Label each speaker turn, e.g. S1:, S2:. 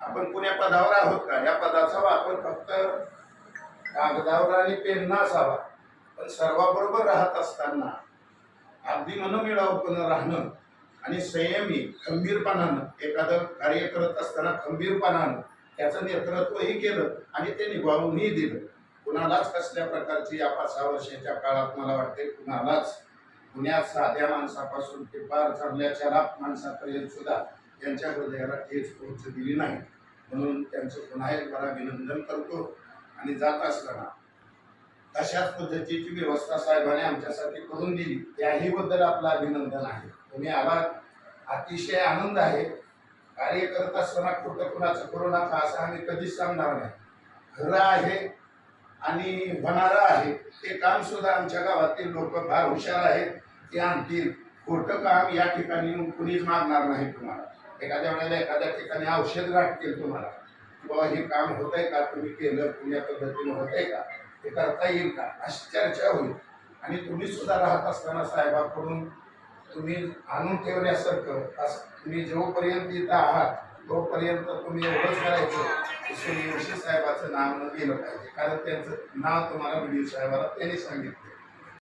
S1: आपण कुण्या पदावर आहोत का, या पदाचा वापर फक्त कागदावर आणि पेन नसावा, पण सर्वाबरोबर राहत असताना अगदी मनमिळावूपणे राहणं आणि संयमी खंबीरपणानं एखादं कार्य करत असताना खंबीरपणानं त्याचं नेतृत्वही केलं आणि ते निभावूनही दिलं. कुणालाच कसल्या प्रकारची या 5-6 वर्षाच्या काळात मला वाटते कुणालाच पुण्यात साध्या माणसापासून ते फार चांगल्या चलाक माणसापर्यंत सुद्धा त्यांच्या हृदयाला ठेच पोहोचू दिली नाही. म्हणून त्यांचं पुन्हा एक बरा अभिनंदन करतो. आणि जात असताना तशाच पद्धतीची व्यवस्था साहेबांनी आमच्यासाठी करून दिली, त्याही बद्दल आपलं अभिनंदन आहे. तुम्ही आलात, अतिशय आनंद आहे. कार्य करत असताना खोटं कुणाचं करू नका असं आम्ही कधीच सांगणार नाही. खरं आहे आणि होणारं आहे ते काम सुद्धा आमच्या गावातील लोक फार हुशार आहेत, ते आणतील. खोटं काम या ठिकाणी कुणीच मागणार नाही तुम्हाला. एखाद्या वेळेला एखाद्या ठिकाणी औषध गाठतील तुम्हाला, बाबा हे काम होतंय का, तुम्ही केलं पुण्या पद्धतीने होतंय का, ते करता येईल का, अशी चर्चा होईल. आणि तुम्ही सुद्धा राहत असताना साहेबाकडून तुम्ही आणून ठेवण्यासारखं असं तुम्ही जोपर्यंत इथं आहात तोपर्यंत तुम्ही एवढंच करायचं, सूर्यवंशी साहेबाचं नाव न गेलं पाहिजे. कारण त्यांचं नाव तुम्हाला व्हिडिओ साहेबाला त्यांनी सांगितलं.